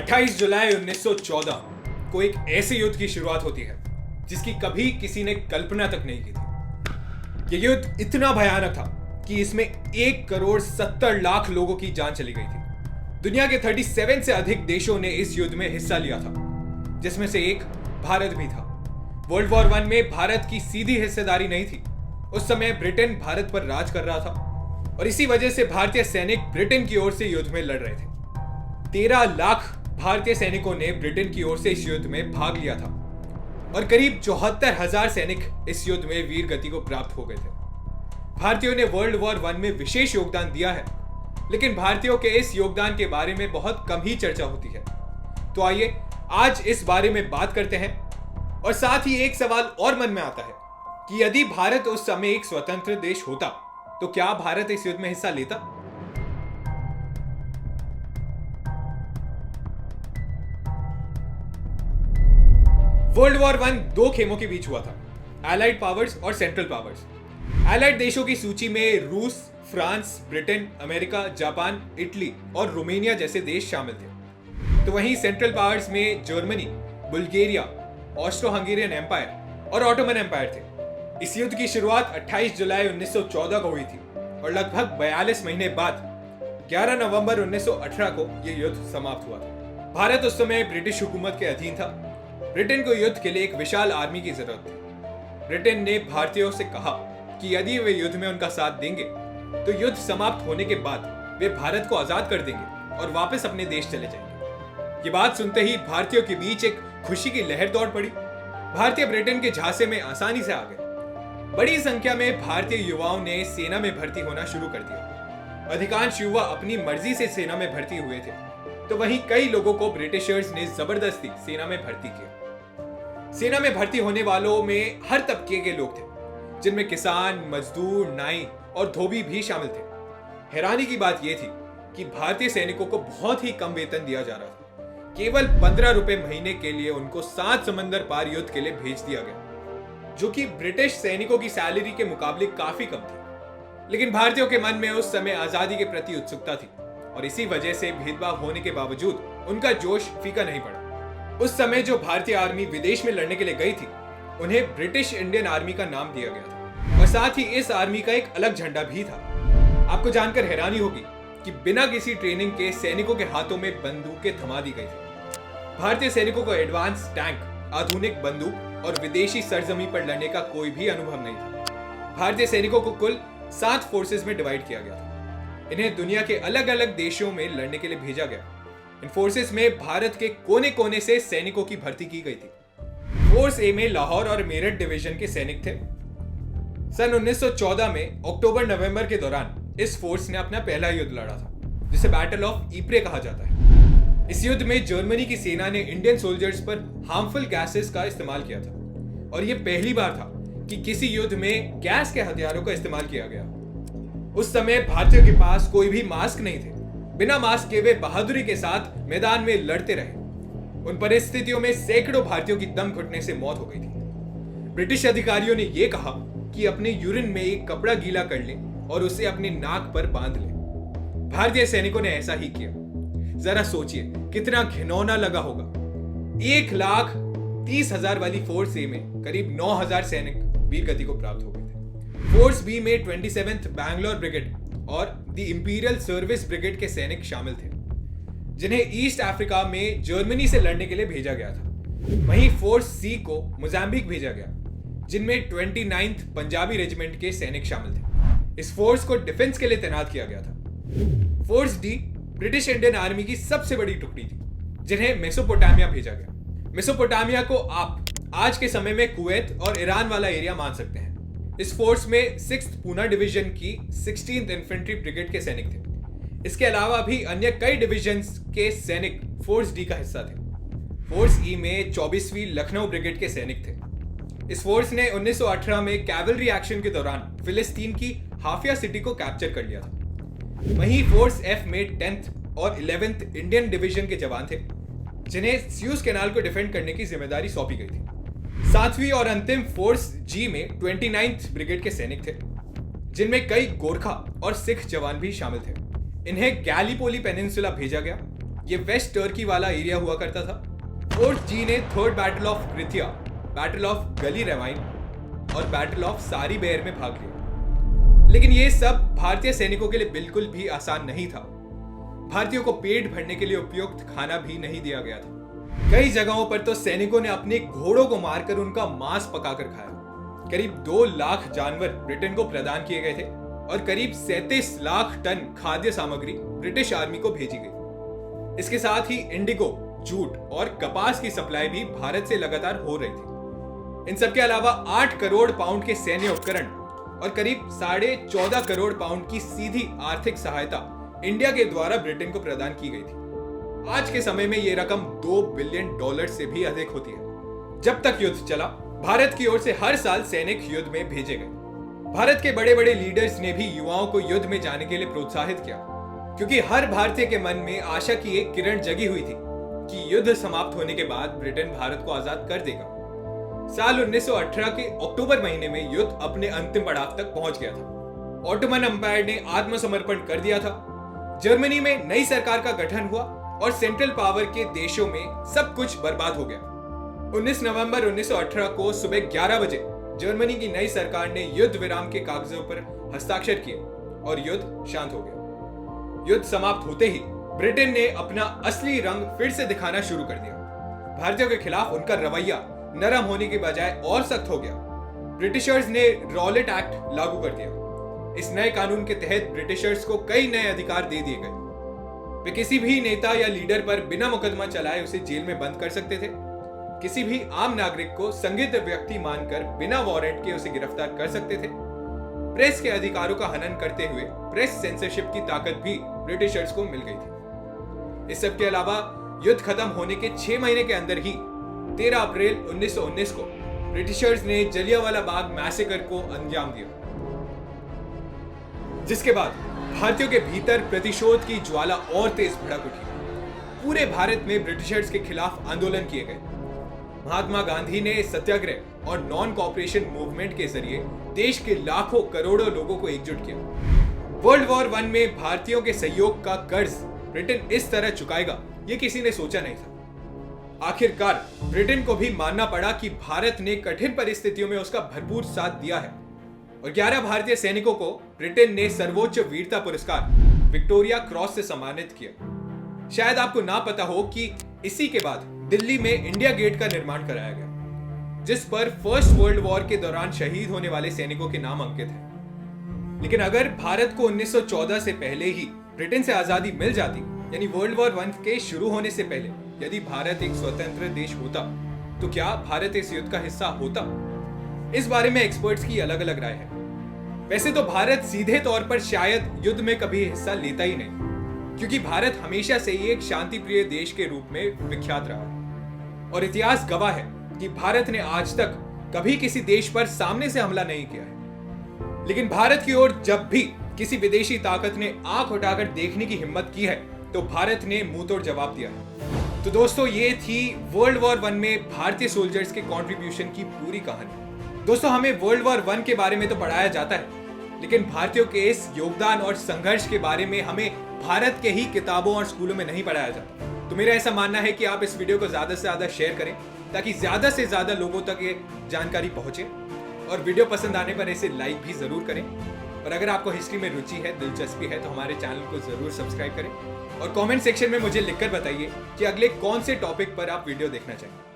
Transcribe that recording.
28 जुलाई 1914 को एक ऐसे युद्ध की शुरुआत होती है जिसकी कभी किसी ने कल्पना तक नहीं की थी। यह युद्ध इतना भयानक था कि इसमें 1,70,00,000 लोगों की जान चली गई थी। दुनिया के 37 से अधिक देशों ने इस युद्ध में हिस्सा लिया था, जिसमें से एक भारत भी था। वर्ल्ड वॉर 1 में भारत की सीधी हिस्सेदारी नहीं थी। उस समय ब्रिटेन भारत पर राज कर रहा था और इसी वजह से भारतीय सैनिक ब्रिटेन की ओर से युद्ध में लड़ रहे थे। 13 लाख भारतीय सैनिकों ने ब्रिटेन की ओर से इस युद्ध में भाग लिया था और करीब 74,000 सैनिक इस युद्ध में वीर गति को प्राप्त हो गए थे। भारतीयों ने वर्ल्ड वॉर 1 में विशेष योगदान दिया है, लेकिन भारतीयों के इस योगदान के बारे में बहुत कम ही चर्चा होती है। तो आइए आज इस बारे में बात करते हैं। और साथ ही एक सवाल और मन में आता है कि यदि भारत उस समय एक स्वतंत्र देश होता तो क्या भारत इस युद्ध में हिस्सा लेता? वर्ल्ड वॉर 1 दो खेमों के बीच हुआ था, एलाइड पावर्स और सेंट्रल पावर्स। एलाइड देशों की सूची में रूस, France, Britain, America, Japan, Italy और रोमानिया जैसे देश शामिल थे। तो वहीं सेंट्रल पावर्स में Germany, Bulgaria, Austro Hungarian empire और ऑटोमन एम्पायर थे। इस युद्ध की शुरुआत 28 जुलाई 1914 को हुई थी और लगभग 42 महीने बाद 11 नवंबर 1918 को यह युद्ध समाप्त हुआ था। भारत उस समय ब्रिटिश हुकूमत के अधीन था। ब्रिटेन को युद्ध के लिए एक विशाल आर्मी की जरूरत थी। ब्रिटेन ने भारतीयों से कहा कि यदि वे युद्ध में उनका साथ देंगे तो युद्ध समाप्त होने के बाद वे भारत को आजाद कर देंगे और वापस अपने देश चले जाएंगे। ये बात सुनते ही भारतीयों के बीच एक खुशी की लहर दौड़ पड़ी। भारतीय ब्रिटेन के झांसे में आसानी से आ गए। बड़ी संख्या में भारतीय युवाओं ने सेना में भर्ती होना शुरू कर दिया। अधिकांश युवा अपनी मर्जी से सेना में भर्ती हुए थे, तो वहीं कई लोगों को ब्रिटिशर्स ने जबरदस्ती सेना में भर्ती किया। सेना में भर्ती होने वालों में हर तबके के लोग थे, जिनमें किसान, मजदूर, नाई और धोबी भी शामिल थे। हैरानी की बात यह थी कि भारतीय सैनिकों को बहुत ही कम वेतन दिया जा रहा था। केवल 15 रुपए महीने के लिए उनको 7 समंदर पार युद्ध के लिए भेज दिया गया, जो कि ब्रिटिश सैनिकों की सैलरी के मुकाबले काफी कम थी। लेकिन भारतीयों के मन में उस समय आजादी के प्रति उत्सुकता थी और इसी वजह से भेदभाव होने के बावजूद उनका जोश फीका नहीं पड़ा। उस समय जो भारतीय आर्मी विदेश में लड़ने के लिए गई थी, उन्हें ब्रिटिश इंडियन आर्मी का नाम दिया गया था और साथ ही इस आर्मी का एक अलग झंडा भी था। आपको जानकर हैरानी होगी कि बिना किसी ट्रेनिंग के सैनिकों के हाथों में बंदूकें थमा दी गई थी। भारतीय सैनिकों को एडवांस टैंक, आधुनिक बंदूक और विदेशी सरजमी पर लड़ने का कोई भी अनुभव नहीं था। भारतीय सैनिकों को कुल 7 फोर्सेस में डिवाइड किया गया था। इन्हें दुनिया के अलग अलग देशों में लड़ने के लिए भेजा गया। इन फोर्सेस में भारत के कोने कोने से सैनिकों की भर्ती की गई थी। फोर्स ए में लाहौर और मेरठ डिवीजन के सैनिक थे। सन 1914 में अक्टूबर-नवंबर के दौरान इस फोर्स ने अपना पहला युद्ध लड़ा था, जिसे बैटल ऑफ यप्रे कहा जाता है। इस युद्ध में जर्मनी की सेना ने इंडियन सोल्जर्स पर हार्मफुल गैसेस का इस्तेमाल किया था और यह पहली बार था कि किसी युद्ध में गैस के हथियारों का इस्तेमाल किया गया। उस समय भारतीयों के पास कोई भी मास्क नहीं थे। बिना मास्क के वे बहादुरी के साथ मैदान में लड़ते रहे। उन परिस्थितियों में सैकड़ों भारतीयों की दम घुटने से मौत हो गई थी। ब्रिटिश अधिकारियों ने यह कहा कि अपने यूरिन में एक कपड़ा गीला कर लें और उसे अपने नाक पर बांध लें। भारतीय सैनिकों ने ऐसा ही किया। जरा सोचिए कितना घिनौना लगा होगा। 1,30,000 वाली फोर्स ए में करीब 9,000 सैनिक वीर गति को प्राप्त हो गए थे। फोर्स बी में 27th बैंगलोर ब्रिगेड और द इंपीरियल सर्विस ब्रिगेड के सैनिक शामिल थे, जिन्हें ईस्ट अफ्रीका में जर्मनी से लड़ने के लिए भेजा गया था। वहीं फोर्स सी को मोजाम्बिक भेजा गया, जिनमें 29th पंजाबी रेजिमेंट के सैनिक शामिल थे। इस फोर्स को डिफेंस के लिए तैनात किया गया था। Force D British Indian army की सबसे बड़ी टुकड़ी थी, जिन्हें मेसोपोटामिया भेजा गया। मेसोपोटामिया को आप आज के समय में कुवैत और ईरान वाला एरिया मान सकते हैं। इस फोर्स में 6th पूना डिवीजन की 16th इन्फेंट्री ब्रिगेड के सैनिक थे। इसके अलावा भी अन्य कई डिविजन्स के सैनिक फोर्स डी का हिस्सा थे। फोर्स ई में 24वीं लखनऊ ब्रिगेड के सैनिक थे। इस फोर्स ने 1918 में कैवलरी एक्शन के दौरान फिलिस्तीन की हाफिया सिटी को कैप्चर कर लिया था। वहीं फोर्स एफ में 10th और 11th इंडियन डिवीजन के जवान थे, जिन्हें स्यूज कैनाल को डिफेंड करने की जिम्मेदारी सौंपी गई थी। 7वीं और अंतिम फोर्स जी में 29th ब्रिगेड के सैनिक थे, जिनमें कई गोरखा और सिख जवान भी शामिल थे। इन्हें गैलीपोली पेनिनसुला भेजा गया ये वेस्ट टर्की वाला एरिया हुआ करता था। फोर्थ जी ने third battle of Krithia, battle of Gully Ravine और बैटल ऑफ सारी बेर में भाग लिया। लेकिन ये सब भारतीय सैनिकों के लिए बिल्कुल भी आसान नहीं था। भारतीयों को पेट भरने के लिए उपयुक्त खाना भी नहीं दिया गया था। कई जगहों पर तो सैनिकों ने अपने घोड़ों को मारकर उनका मांस पकाकर खाया। करीब 2 लाख जानवर ब्रिटेन को प्रदान किए गए थे और करीब 37 लाख टन खाद्य सामग्री ब्रिटिश आर्मी को भेजी गई। इसके साथ ही इंडिगो, जूट और कपास की सप्लाई भी भारत से लगातार हो रही थी। इन सबके अलावा 8 करोड़ पाउंड के सैन्य उपकरण और करीब 14.5 करोड़ पाउंड की सीधी आर्थिक सहायता इंडिया के द्वारा ब्रिटेन को प्रदान की गई थी। आज के समय में यह रकम $2 बिलियन से भी अधिक होती है। जब तक युद्ध चला, भारत की ओर से हर साल सैनिक युद्ध में भेजे गए। भारत के बड़े बड़े लीडर्स ने भी युवाओं को युद्ध में जाने के लिए प्रोत्साहित किया, क्योंकि हर भारतीय के मन में आशा की एक किरण जगी हुई थी कि युद्ध समाप्त होने के बाद ब्रिटेन भारत को आजाद कर देगा। साल 1918 के अक्टूबर महीने में युद्ध अपने अंतिम पड़ाव तक पहुंच गया था। ऑटोमन एम्पायर ने आत्मसमर्पण कर दिया था। जर्मनी में नई सरकार का गठन हुआ और सेंट्रल पावर के देशों में सब कुछ बर्बाद हो गया। 19 नवंबर 1918 को सुबह 11 बजे जर्मनी की नई सरकार ने युद्ध विराम के कागजों पर हस्ताक्षर किए और युद्ध शांत हो गया। युद्ध समाप्त होते ही ब्रिटेन ने अपना असली रंग फिर से दिखाना शुरू कर दिया। भारतीयों के खिलाफ उनका रवैया नरम होने के बजाय और सख्त हो गया। ब्रिटिशर्स ने रॉलेट एक्ट लागू कर दिया। इस नए कानून के तहत ब्रिटिशर्स को कई नए अधिकार दे दिए गए। वे किसी भी नेता या लीडर पर बिना मुकदमा चलाए उसे जेल में बंद कर सकते थे। किसी भी आम नागरिक को संदिग्ध व्यक्ति मानकर बिना वारंट के उसे गिरफ्तार कर सकते थे। प्रेस के अधिकारों का हनन करते हुए प्रेस सेंसरशिप की ताकत भी ब्रिटिशर्स को मिल गई थी। इस सब के अलावा युद्ध खत्म होने के 6 महीने के अंदर ही 13 अप्रैल 1919 को ब्रिटिशर्स ने जलियांवाला बाग मैसेकर को अंजाम दिया, जिसके बाद भारतीयों के भीतर प्रतिशोध की ज्वाला और तेज भड़क उठी। पूरे भारत में ब्रिटिशर्स के खिलाफ आंदोलन किए गए। महात्मा गांधी ने सत्याग्रह और नॉन कॉपरेशन मूवमेंट के जरिए देश के लाखों करोड़ों लोगों को एकजुट किया। वर्ल्ड वॉर 1 में भारतीयों के सहयोग का कर्ज ब्रिटेन इस तरह चुकाएगा, ये किसी ने सोचा नहीं था। आखिरकार ब्रिटेन को भी मानना पड़ा कि भारत ने कठिन परिस्थितियों में उसका भरपूर साथ दिया है और 11 भारतीय सैनिकों को ब्रिटेन ने सर्वोच्च वीरता पुरस्कार विक्टोरिया क्रॉस से सम्मानित किया। शायद आपको ना पता हो कि इसी के बाद दिल्ली में इंडिया गेट का निर्माण कराया गया, जिस पर फर्स्ट वर्ल्ड वॉर के दौरान शहीद होने वाले सैनिकों के नाम अंकित है। लेकिन अगर भारत को 1914 से पहले ही ब्रिटेन से आजादी मिल जाती, यानी वर्ल्ड वॉर 1 के शुरू होने से पहले यदि भारत एक स्वतंत्र देश होता, तो क्या भारत इस युद्ध का हिस्सा होता? इस बारे में एक्सपर्ट्स की अलग अलग राय है। वैसे तो भारत सीधे तौर पर शायद युद्ध में कभी हिस्सा लेता ही नहीं, क्योंकि भारत हमेशा से ही एक शांति प्रिय देश के रूप में विख्यात रहा है और इतिहास गवाह है कि भारत ने आज तक कभी किसी देश पर सामने से हमला नहीं किया है। लेकिन भारत की ओर जब भी किसी विदेशी ताकत ने आंख उठाकर देखने की हिम्मत की है, तो भारत ने मुंहतोड़ जवाब दिया है। तो दोस्तों, ये थी वर्ल्ड वॉर 1 में भारतीय सोल्जर्स के कंट्रीब्यूशन की पूरी कहानी। दोस्तों, हमें वर्ल्ड वॉर 1 के बारे में तो पढ़ाया जाता है, लेकिन भारतीयों के इस योगदान और संघर्ष के बारे में हमें भारत के ही किताबों और स्कूलों में नहीं पढ़ाया जाता। तो मेरा ऐसा मानना है कि आप इस वीडियो को ज्यादा से ज्यादा शेयर करें, ताकि ज्यादा से ज्यादा लोगों तक ये जानकारी पहुंचे। और वीडियो पसंद आने पर इसे लाइक भी जरूर करें। और अगर आपको हिस्ट्री में रुचि है, दिलचस्पी है, तो हमारे चैनल को जरूर सब्सक्राइब करें और कमेंट सेक्शन में मुझे लिखकर बताइए कि अगले कौन से टॉपिक पर आप वीडियो देखना चाहें।